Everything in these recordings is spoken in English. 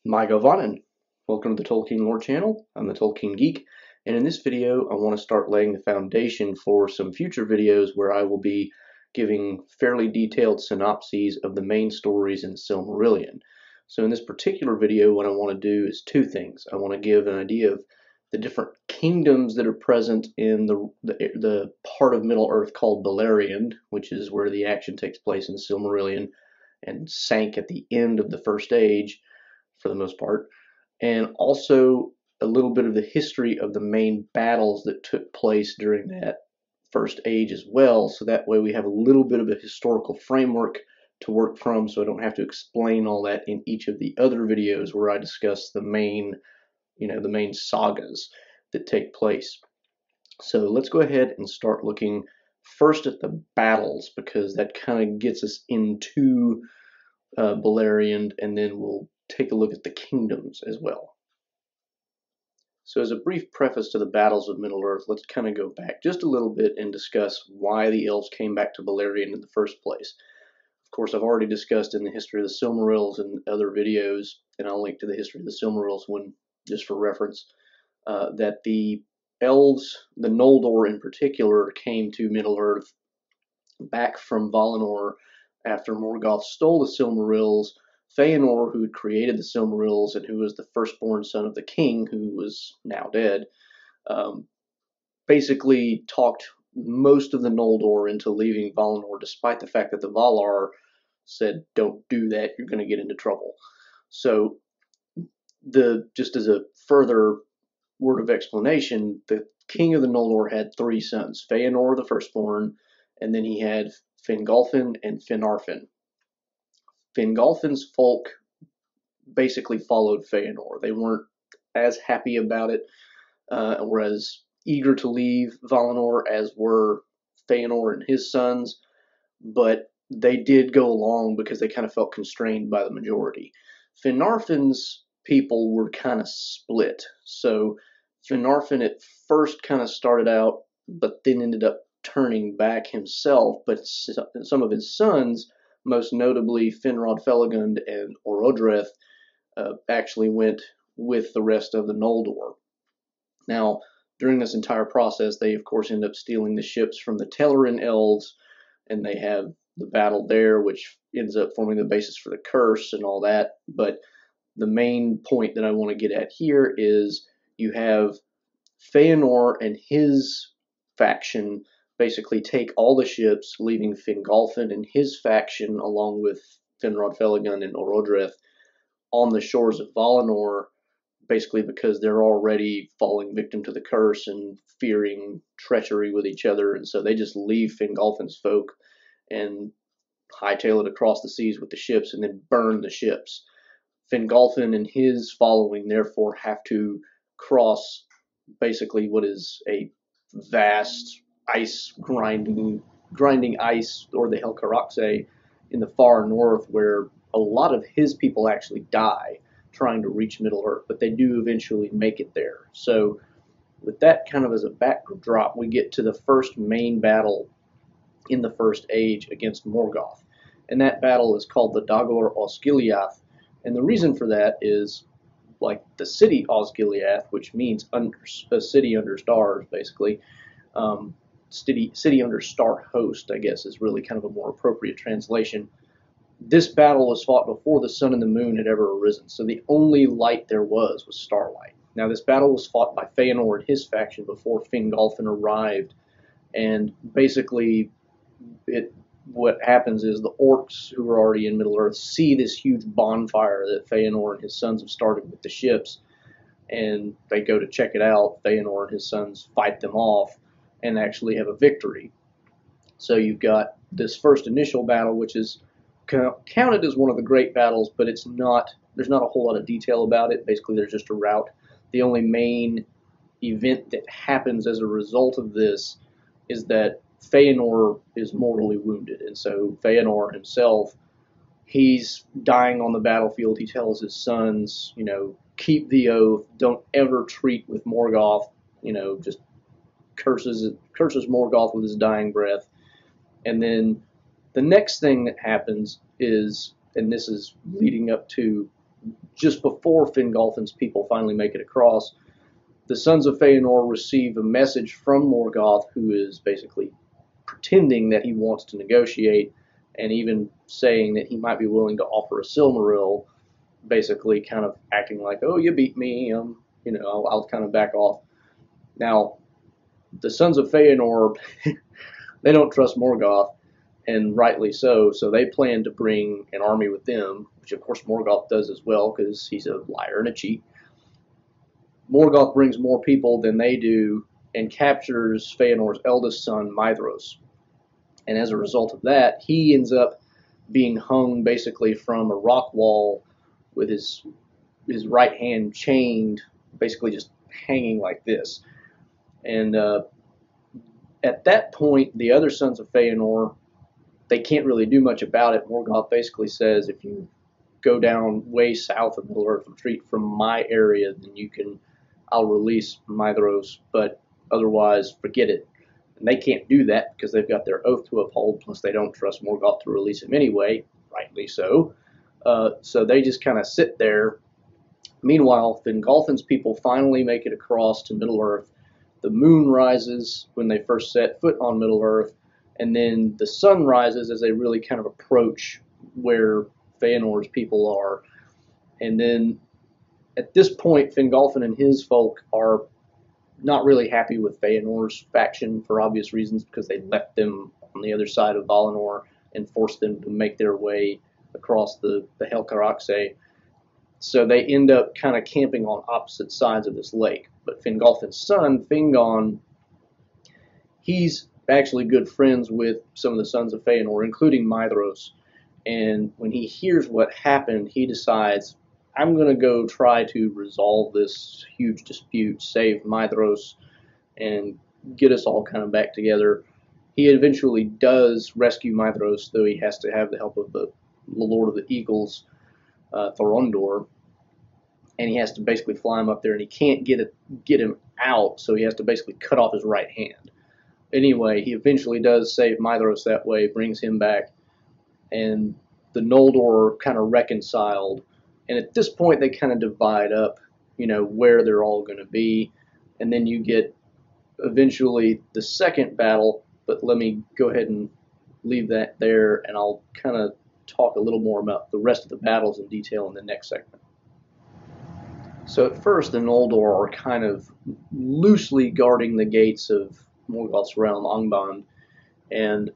My Govanen. Welcome to the Tolkien Lore channel. I'm the Tolkien Geek, and in this video I want to start laying the foundation for some future videos where I will be giving fairly detailed synopses of the main stories in Silmarillion. So in this particular video, what I want to do is two things. I want to give an idea of the different kingdoms that are present in the part of Middle-earth called Beleriand, which is where the action takes place in Silmarillion and sank at the end of the First Age for the most part, and also a little bit of the history of the main battles that took place during that First Age as well, so that way we have a little bit of a historical framework to work from, so I don't have to explain all that in each of the other videos where I discuss the main, the main sagas that take place. So let's go ahead and start looking first at the battles, because that kind of gets us into Beleriand, and then we'll take a look at the kingdoms as well. So as a brief preface to the battles of Middle-earth, let's kind of go back just a little bit and discuss why the elves came back to Beleriand in the first place. Of course, I've already discussed in the history of the Silmarils and other videos, and I'll link to the history of the Silmarils one just for reference, that the elves, the Noldor in particular, came to Middle-earth back from Valinor after Morgoth stole the Silmarils. Feanor, who had created the Silmarils and who was the firstborn son of the king, who was now dead, basically talked most of the Noldor into leaving Valinor, despite the fact that the Valar said, "Don't do that, you're going to get into trouble." So, just as a further word of explanation, the king of the Noldor had three sons: Feanor, the firstborn, and then he had Fingolfin and Finarfin. Fingolfin's folk basically followed Feanor. They weren't as happy about it, or as eager to leave Valinor as were Feanor and his sons, but they did go along because they kind of felt constrained by the majority. Finarfin's people were kind of split. So Finarfin at first kind of started out, but then ended up turning back himself. But some of his sons, most notably Finrod Felagund and Orodreth, actually went with the rest of the Noldor. Now, during this entire process, they of course end up stealing the ships from the Telerin elves, and they have the battle there, which ends up forming the basis for the curse and all that. But the main point that I want to get at here is you have Feanor and his faction basically take all the ships, leaving Fingolfin and his faction, along with Finrod Felagund and Orodreth, on the shores of Valinor, basically because they're already falling victim to the curse and fearing treachery with each other, and so they just leave Fingolfin's folk and hightail it across the seas with the ships and then burn the ships. Fingolfin and his following therefore have to cross basically what is a vast ice grinding ice, or the Helcaraxe, in the far north, where a lot of his people actually die trying to reach Middle-earth, but they do eventually make it there. So with that kind of as a backdrop, we get to the first main battle in the First Age against Morgoth, and that battle is called the Dagor Osgiliath, and the reason for that is, like the city Osgiliath, which means a city under stars, basically. City under star host, I guess, is really kind of a more appropriate translation. This battle was fought before the sun and the moon had ever arisen, so the only light there was starlight. Now, this battle was fought by Feanor and his faction before Fingolfin arrived, and basically what happens is the orcs who are already in Middle-earth see this huge bonfire that Feanor and his sons have started with the ships, and they go to check it out. Feanor and his sons fight them off and actually have a victory. So you've got this first initial battle, which is counted as one of the great battles, but there's not a whole lot of detail about it. Basically, there's just a rout. The only main event that happens as a result of this is that Feanor is mortally wounded, and so Feanor himself, he's dying on the battlefield. He tells his sons, keep the oath, don't ever treat with Morgoth, just curses Morgoth with his dying breath. And then the next thing that happens is, and this is leading up to just before Fingolfin's people finally make it across, the Sons of Feanor receive a message from Morgoth, who is basically pretending that he wants to negotiate, and even saying that he might be willing to offer a Silmaril, basically kind of acting like, oh, you beat me, I'll kind of back off. Now, the Sons of Feanor, they don't trust Morgoth, and rightly so, so they plan to bring an army with them, which of course Morgoth does as well, because he's a liar and a cheat. Morgoth brings more people than they do, and captures Feanor's eldest son, Maedhros. And as a result of that, he ends up being hung basically from a rock wall with his right hand chained, basically just hanging like this. And at that point, the other Sons of Feanor, they can't really do much about it. Morgoth basically says, if you go down way south of Middle-earth, retreat from my area, then I'll release Maedhros, but otherwise, forget it. And they can't do that because they've got their oath to uphold, plus they don't trust Morgoth to release him anyway, rightly so. So they just kind of sit there. Meanwhile, Fingolfin's people finally make it across to Middle-earth. The moon rises when they first set foot on Middle-earth, and then the sun rises as they really kind of approach where Feanor's people are. And then at this point, Fingolfin and his folk are not really happy with Feanor's faction for obvious reasons, because they left them on the other side of Valinor and forced them to make their way across the Helcaraxe. So they end up kind of camping on opposite sides of this lake. But Fingolfin's son, Fingon, he's actually good friends with some of the Sons of Feanor, including Maedhros. And when he hears what happened, he decides, I'm going to go try to resolve this huge dispute, save Maedhros, and get us all kind of back together. He eventually does rescue Maedhros, though he has to have the help of the Lord of the Eagles, Thorondor. And he has to basically fly him up there, and he can't get him out, so he has to basically cut off his right hand. Anyway, he eventually does save Maedhros that way, brings him back, and the Noldor are kind of reconciled. And at this point, they kind of divide up, where they're all going to be. And then you get eventually the second battle, but let me go ahead and leave that there, and I'll kind of talk a little more about the rest of the battles in detail in the next segment. So at first, the Noldor are kind of loosely guarding the gates of Morgoth's realm, Unbond, and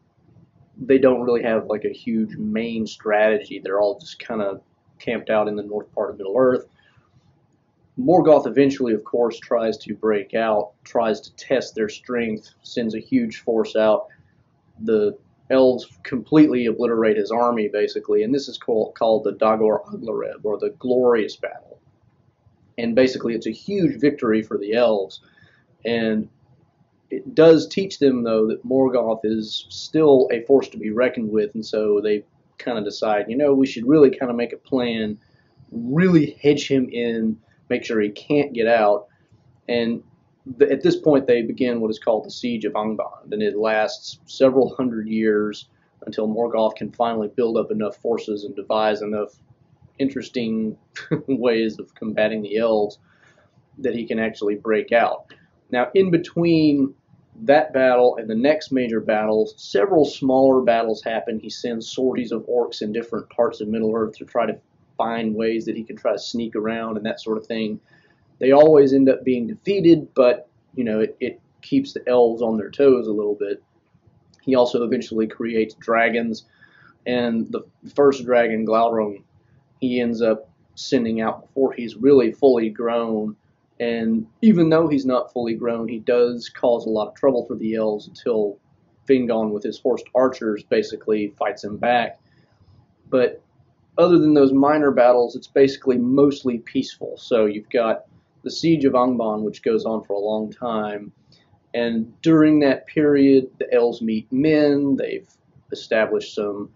they don't really have like a huge main strategy. They're all just kind of camped out in the north part of Middle-earth. Morgoth eventually, of course, tries to break out, tries to test their strength, sends a huge force out. The elves completely obliterate his army, basically, and this is called the Dagor Aglareb, or the Glorious Battle. And basically, it's a huge victory for the elves, and it does teach them, though, that Morgoth is still a force to be reckoned with, and so they kind of decide, we should really kind of make a plan, really hedge him in, make sure he can't get out. And at this point, they begin what is called the Siege of Unbond, and it lasts several hundred years until Morgoth can finally build up enough forces and devise enough interesting ways of combating the elves that he can actually break out. Now, in between that battle and the next major battle, several smaller battles happen. He sends sorties of orcs in different parts of Middle-earth to try to find ways that he can try to sneak around and that sort of thing. They always end up being defeated, but it keeps the elves on their toes a little bit. He also eventually creates dragons, and the first dragon, Glaurung, he ends up sending out before he's really fully grown. And even though he's not fully grown, he does cause a lot of trouble for the elves until Fingon with his horsed archers basically fights him back. But other than those minor battles, it's basically mostly peaceful. So you've got the Siege of Unbond, which goes on for a long time. And during that period, the elves meet men. They've established some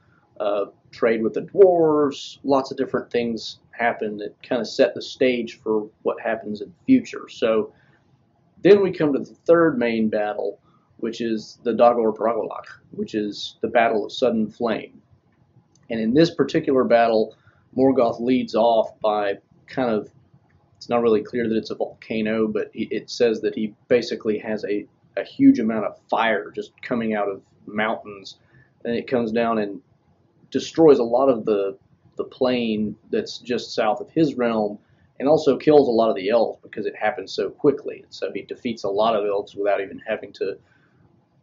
trade with the dwarves. Lots of different things happen that kind of set the stage for what happens in the future. So then we come to the third main battle, which is the Dagor Bragollach, which is the Battle of Sudden Flame. And in this particular battle, Morgoth leads off by kind of, it's not really clear that it's a volcano, but it says that he basically has a huge amount of fire just coming out of mountains, and it comes down and destroys a lot of the plain that's just south of his realm, and also kills a lot of the elves because it happens so quickly. And so he defeats a lot of elves without even having to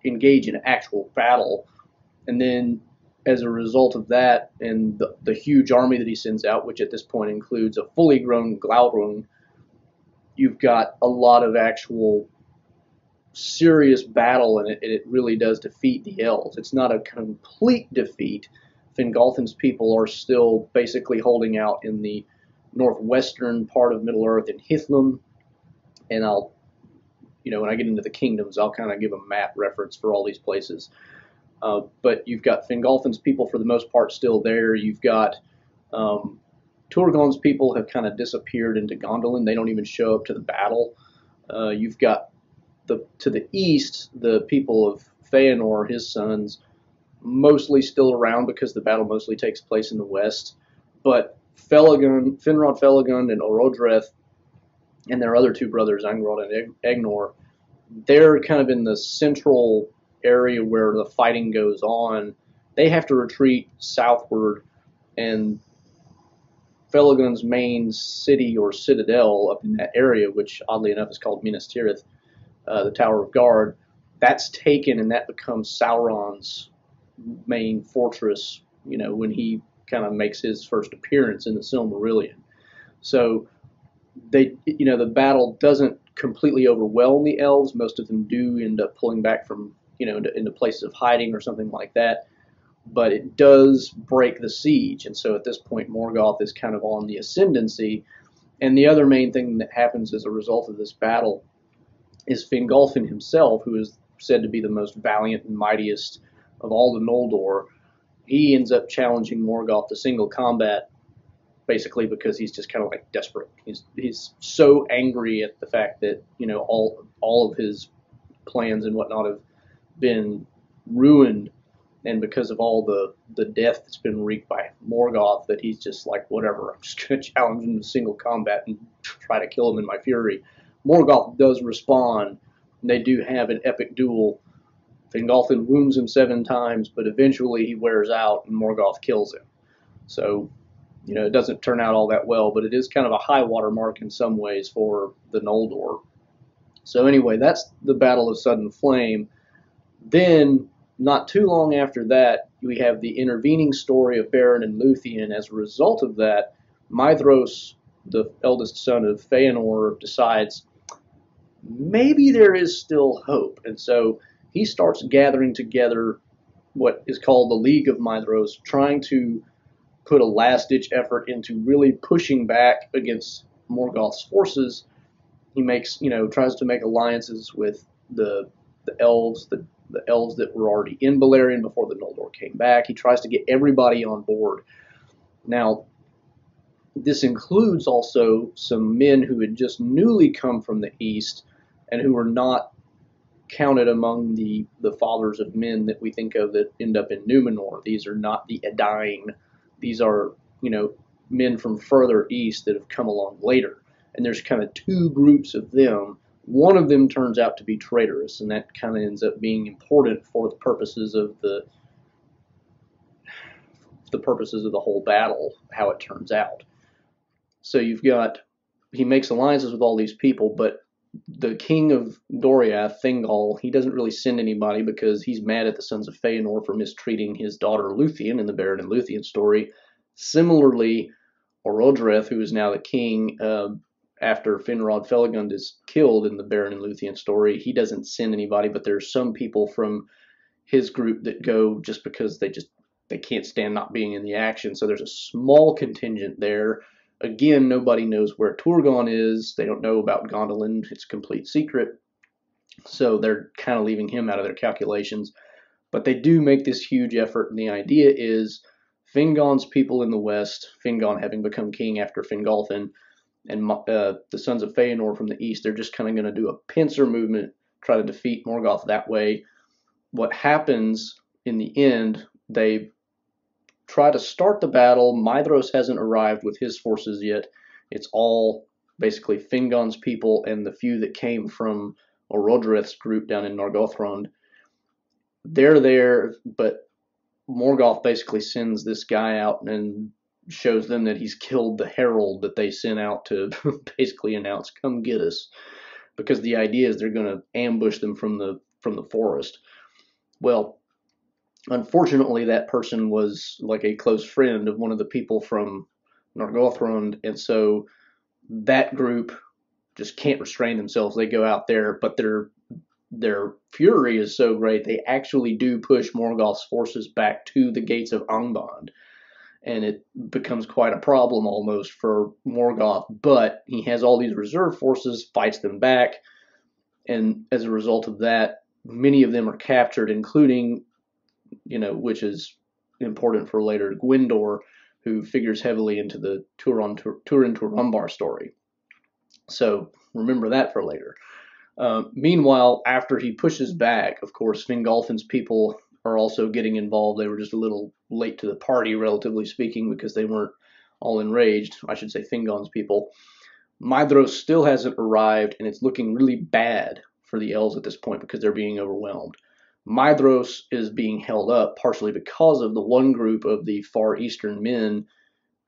engage in actual battle. And then as a result of that and the huge army that he sends out, which at this point includes a fully grown Glaurung, you've got a lot of actual serious battle, and it really does defeat the elves. It's not a complete defeat. Fingolfin's people are still basically holding out in the northwestern part of Middle-earth in Hithlum, and I'll, when I get into the kingdoms, I'll kind of give a map reference for all these places. But you've got Fingolfin's people for the most part still there. You've got Turgon's people have kind of disappeared into Gondolin. They don't even show up to the battle. You've got to the east, the people of Feanor, his sons, mostly still around because the battle mostly takes place in the west. But Finrod Felagund and Orodreth and their other two brothers, Angrod and Egnor, they're kind of in the central area where the fighting goes on. They have to retreat southward, and Felagund's main city or citadel up in that area, which oddly enough is called Minas Tirith, the Tower of Guard, that's taken, and that becomes Sauron's main fortress, when he kind of makes his first appearance in the Silmarillion. So the battle doesn't completely overwhelm the elves. Most of them do end up pulling back from, into places of hiding or something like that. But it does break the siege, and so at this point Morgoth is kind of on the ascendancy. And the other main thing that happens as a result of this battle is Fingolfin himself, who is said to be the most valiant and mightiest of all the Noldor. He ends up challenging Morgoth to single combat, basically because he's just kind of like desperate. He's so angry at the fact that all of his plans and whatnot have been ruined, and because of all the death that's been wreaked by Morgoth, that he's just like, whatever, I'm just going to challenge him to single combat and try to kill him in my fury. Morgoth does respond, and they do have an epic duel. Fingolfin wounds him 7 times, but eventually he wears out and Morgoth kills him. So, it doesn't turn out all that well, but it is kind of a high water mark in some ways for the Noldor. So anyway, that's the Battle of Sudden Flame. Then, not too long after that, we have the intervening story of Beren and Lthien. As a result of that, Maedhros, the eldest son of Feanor, decides maybe there is still hope. And so he starts gathering together what is called the League of Maedhros, trying to put a last-ditch effort into really pushing back against Morgoth's forces. He tries to make alliances with the elves, the elves that were already in Beleriand before the Noldor came back. He tries to get everybody on board. Now, this includes also some men who had just newly come from the east and who were not counted among the fathers of men that we think of that end up in Numenor. These are not the Edain. These are, men from further east that have come along later. And there's kind of 2 groups of them. One of them turns out to be traitorous, and that kind of ends up being important for the purposes of the whole battle, how it turns out. So he makes alliances with all these people, but the king of Doriath, Thingol, he doesn't really send anybody because he's mad at the sons of Feanor for mistreating his daughter Lthien in the Beren and Lthien story. Similarly, Orodreth, who is now the king after Finrod Felagund is killed in the Beren and Lthien story, he doesn't send anybody, but there's some people from his group that go just because they can't stand not being in the action. So there's a small contingent there. Again, nobody knows where Turgon is. They don't know about Gondolin. It's a complete secret. So they're kind of leaving him out of their calculations. But they do make this huge effort, and the idea is Fingon's people in the west, Fingon having become king after Fingolfin, and the sons of Feanor from the east, they're just kind of going to do a pincer movement, try to defeat Morgoth that way. What happens in the end, they try to start the battle. Maedhros hasn't arrived with his forces yet. It's all basically Fingon's people and the few that came from Orodreth's group down in Nargothrond. They're there, but Morgoth basically sends this guy out and shows them that he's killed the herald that they sent out to basically announce, "Come get us," because the idea is they're going to ambush them from the forest. Well, unfortunately, that person was like a close friend of one of the people from Nargothrond, and so that group just can't restrain themselves. They go out there, but their fury is so great they actually do push Morgoth's forces back to the gates of Unbond, and it becomes quite a problem almost for Morgoth. But he has all these reserve forces, fights them back, and as a result of that, many of them are captured, including, which is important for later, Gwyndor, who figures heavily into the Turin Turambar story. So remember that for later. Meanwhile, after he pushes back, of course, Fingolfin's people are also getting involved. They were just a little late to the party, relatively speaking, because they weren't all enraged. I should say Fingon's people. Maedhros still hasn't arrived, and it's looking really bad for the elves at this point because they're being overwhelmed. Maedhros is being held up partially because of the one group of the Far Eastern men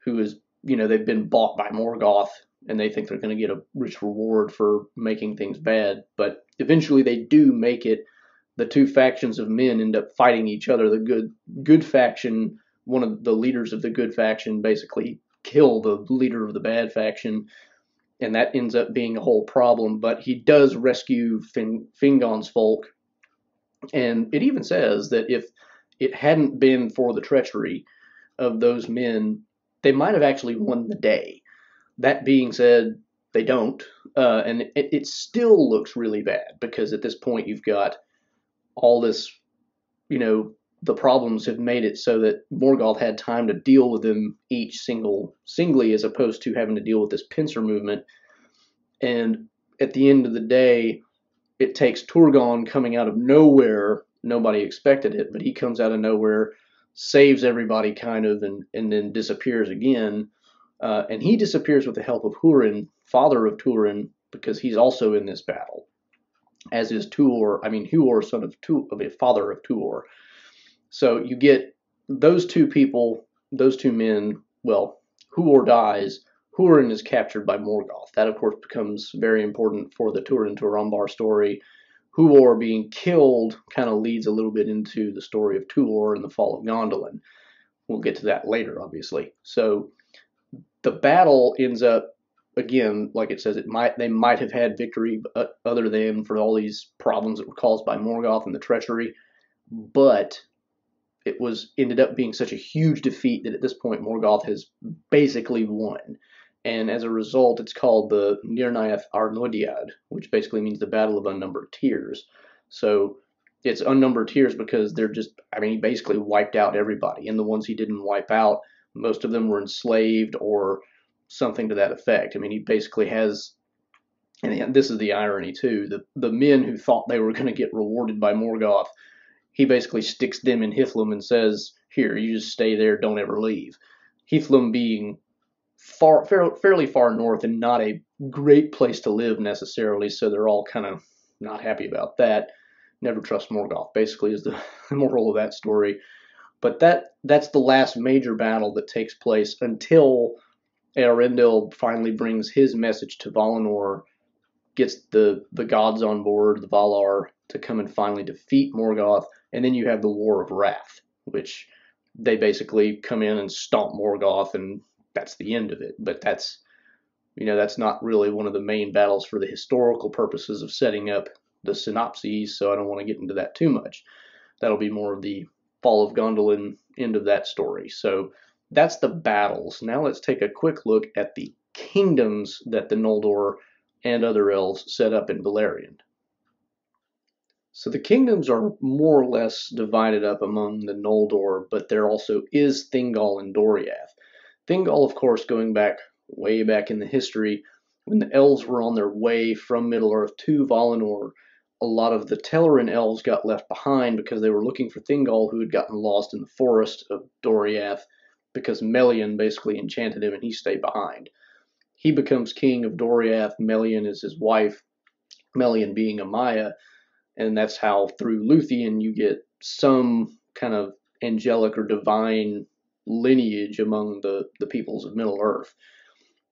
who is, they've been bought by Morgoth, and they think they're going to get a rich reward for making things bad. But eventually they do make it. The two factions of men end up fighting each other. The good faction, one of the leaders of the good faction, basically kill the leader of the bad faction, and that ends up being a whole problem. But he does rescue Fingon's folk, and it even says that if it hadn't been for the treachery of those men, they might have actually won the day. That being said, they don't, and it still looks really bad because at this point you've got all this, the problems have made it so that Morgoth had time to deal with them each singly, as opposed to having to deal with this pincer movement. And at the end of the day, it takes Turgon coming out of nowhere. Nobody expected it, but he comes out of nowhere, saves everybody kind of, and then disappears again. And he disappears with the help of Hurin, father of Turin, because he's also in this battle, as is Huor, son of father of Tuor. So you get those two people, those two men. Well, Huor dies. Hurin is captured by Morgoth. That, of course, becomes very important for the Turin Turambar story. Huor being killed kind of leads a little bit into the story of Tuor and the fall of Gondolin. We'll get to that later, obviously. So the battle ends up, again, like it says, they might have had victory other than for all these problems that were caused by Morgoth and the treachery, but it ended up being such a huge defeat that at this point Morgoth has basically won. And as a result, it's called the Nirnaeth Arnodiad, which basically means the Battle of Unnumbered Tears. So it's unnumbered tears because he basically wiped out everybody. And the ones he didn't wipe out, most of them were enslaved or something to that effect. He basically has, and this is the irony too, the men who thought they were going to get rewarded by Morgoth, he basically sticks them in Hithlum and says, "Here, you just stay there, don't ever leave." Hithlum being fairly far north and not a great place to live necessarily, so they're all kind of not happy about that. Never trust Morgoth, basically, is the moral of that story. But that's the last major battle that takes place until Eärendil finally brings his message to Valinor, gets the gods on board, the Valar, to come and finally defeat Morgoth, and then you have the War of Wrath, which they basically come in and stomp Morgoth, and that's the end of it. But that's not really one of the main battles for the historical purposes of setting up the synopses, so I don't want to get into that too much. That'll be more of the Fall of Gondolin end of that story. So that's the battles. Now let's take a quick look at the kingdoms that the Noldor and other elves set up in Beleriand. So the kingdoms are more or less divided up among the Noldor, but there also is Thingol and Doriath. Thingol, of course, going way back in the history, when the elves were on their way from Middle-earth to Valinor, a lot of the Telerin elves got left behind because they were looking for Thingol, who had gotten lost in the forest of Doriath because Melian basically enchanted him and he stayed behind. he becomes king of Doriath. Melian is his wife, Melian being a Maya, and that's how through Lthien you get some kind of angelic or divine lineage among the peoples of Middle Earth.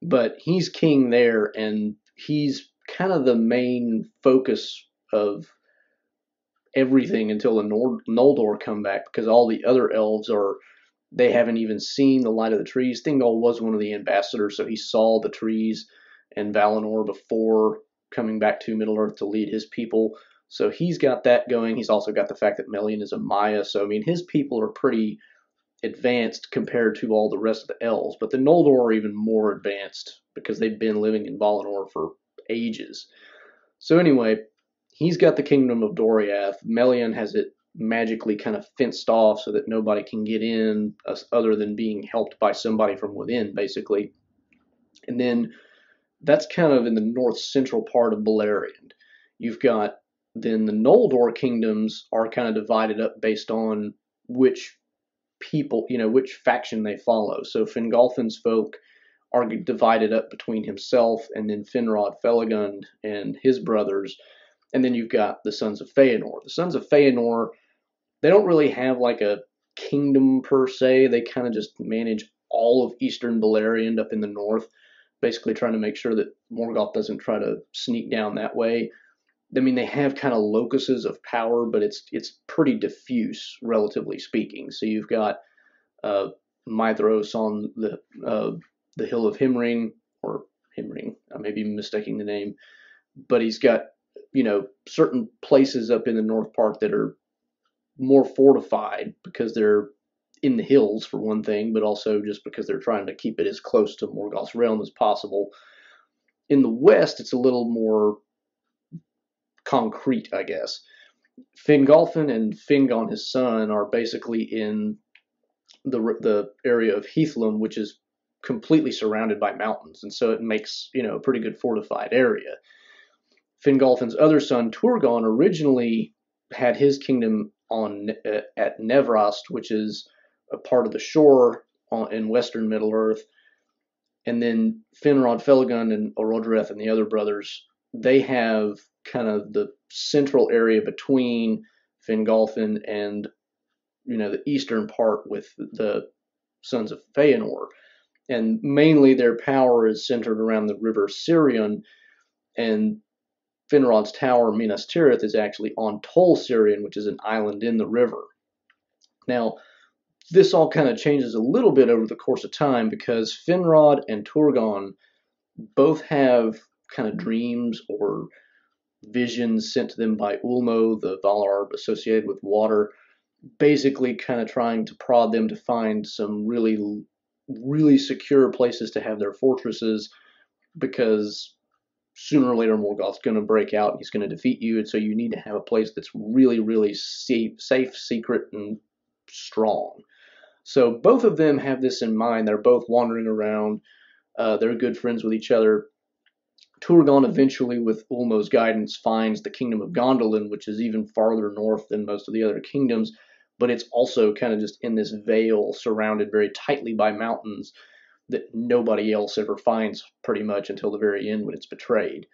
But he's king there, and he's kind of the main focus of everything until the Noldor come back, because all the other elves they haven't even seen the light of the trees. Thingol was one of the ambassadors, so he saw the trees and Valinor before coming back to Middle Earth to lead his people. So he's got that going. He's also got the fact that Melian is a Maya. So, I mean, his people are pretty advanced compared to all the rest of the elves. But the Noldor are even more advanced because they've been living in Valinor for ages. So anyway, he's got the kingdom of Doriath. Melian has it magically kind of fenced off so that nobody can get in other than being helped by somebody from within, basically. And then that's kind of in the north central part of Beleriand. You've got then the Noldor kingdoms are kind of divided up based on which people, which faction they follow. So Fingolfin's folk are divided up between himself and then Finrod Felagund and his brothers. And then you've got the Sons of Feanor. The Sons of Feanor, they don't really have like a kingdom per se. They kind of just manage all of eastern Beleriand up in the north, basically trying to make sure that Morgoth doesn't try to sneak down that way. I mean, they have kind of locuses of power, but it's pretty diffuse, relatively speaking. So you've got Maedhros on the hill of Himring, or Himring, I may be mistaking the name, but he's got certain places up in the north part that are more fortified because they're in the hills for one thing, but also just because they're trying to keep it as close to Morgoth's realm as possible. In the west, it's a little more concrete, I guess. Fingolfin and Fingon, his son, are basically in the area of Heathlam, which is completely surrounded by mountains, and so it makes a pretty good fortified area. Fingolfin's other son, Turgon, originally had his kingdom at Nevrast, which is a part of the shore in western Middle Earth. And then Finrod Felagund and Orodreth and the other brothers, they have kind of the central area between Fingolfin and the eastern part with the Sons of Feanor. And mainly their power is centered around the river Sirion, and Finrod's tower, Minas Tirith, is actually on Tol Sirion, which is an island in the river. Now, this all kind of changes a little bit over the course of time because Finrod and Turgon both have kind of dreams or visions sent to them by Ulmo, the Valar associated with water, basically kind of trying to prod them to find some really, really secure places to have their fortresses, because sooner or later Morgoth's going to break out and he's going to defeat you, and so you need to have a place that's really, really safe, secret, and strong. So both of them have this in mind. They're both wandering around. They're good friends with each other. Turgon eventually, with Ulmo's guidance, finds the kingdom of Gondolin, which is even farther north than most of the other kingdoms, but it's also kind of just in this vale surrounded very tightly by mountains that nobody else ever finds pretty much until the very end when it's betrayed.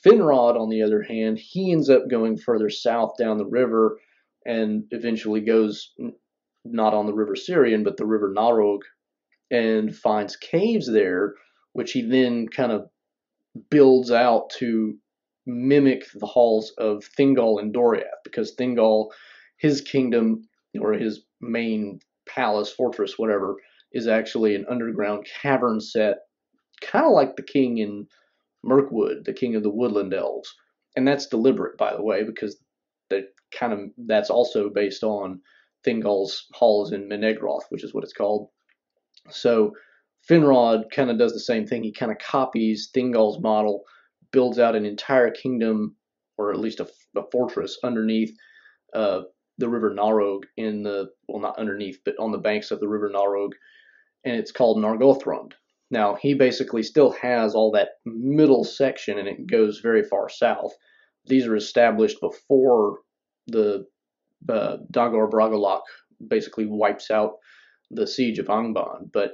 Finrod, on the other hand, he ends up going further south down the river and eventually goes not on the river Sirion, but the river Narog, and finds caves there, which he then kind of builds out to mimic the halls of Thingol and Doriath, because Thingol, his kingdom, or his main palace, fortress, whatever, is actually an underground cavern set, kind of like the king in Mirkwood, the king of the woodland elves. And that's deliberate, by the way, because that's also based on Thingol's halls in Menegroth, which is what it's called. So Finrod kind of does the same thing. He kind of copies Thingol's model, builds out an entire kingdom, or at least a fortress underneath the river Narog, not underneath, but on the banks of the river Narog, and it's called Nargothrond. Now, he basically still has all that middle section, and it goes very far south. These are established before the Dagor Bragollach basically wipes out the siege of Unbond. But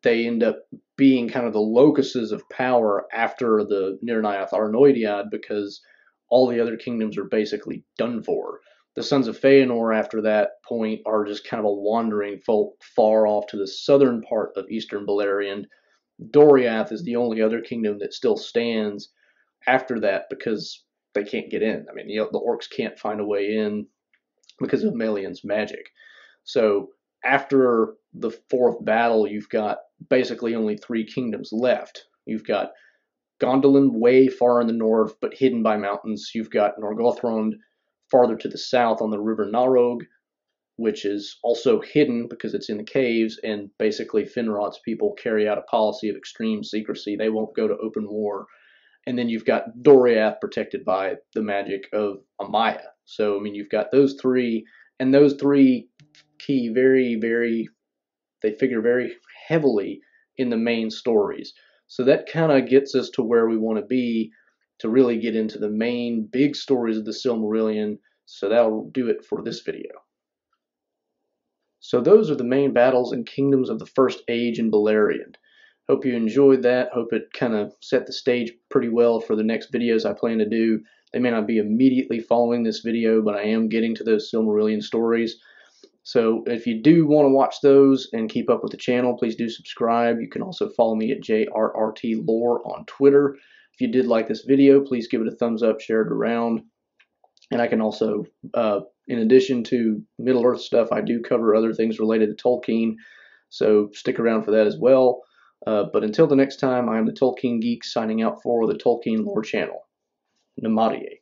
they end up being kind of the locuses of power after the Nirnaeth Arnoediad, because all the other kingdoms are basically done for. The Sons of Feanor after that point are just kind of a wandering folk far off to the southern part of eastern Beleriand. Doriath is the only other kingdom that still stands after that because they can't get in. I mean, the orcs can't find a way in because of Melian's magic. So after the fourth battle, you've got basically only three kingdoms left. You've got Gondolin way far in the north, but hidden by mountains. You've got Norgothrond farther to the south on the river Narog, which is also hidden because it's in the caves, and basically Finrod's people carry out a policy of extreme secrecy. They won't go to open war. And then you've got Doriath protected by the magic of Amaya. So, I mean, you've got those three, and those three key they figure very heavily in the main stories. So that kind of gets us to where we want to be to really get into the main big stories of the Silmarillion. So that'll do it for this video. So those are the main battles and kingdoms of the First Age in Beleriand. Hope you enjoyed that. Hope it kind of set the stage pretty well for the next videos I plan to do. They may not be immediately following this video, but I am getting to those Silmarillion stories. So if you do want to watch those and keep up with the channel, please do subscribe. You can also follow me at JRRTLore on Twitter. If you did like this video, please give it a thumbs up, share it around. And I can also, in addition to Middle-earth stuff, I do cover other things related to Tolkien. So stick around for that as well. But until the next time, I am the Tolkien Geek signing out for the Tolkien Lore channel. Namaste.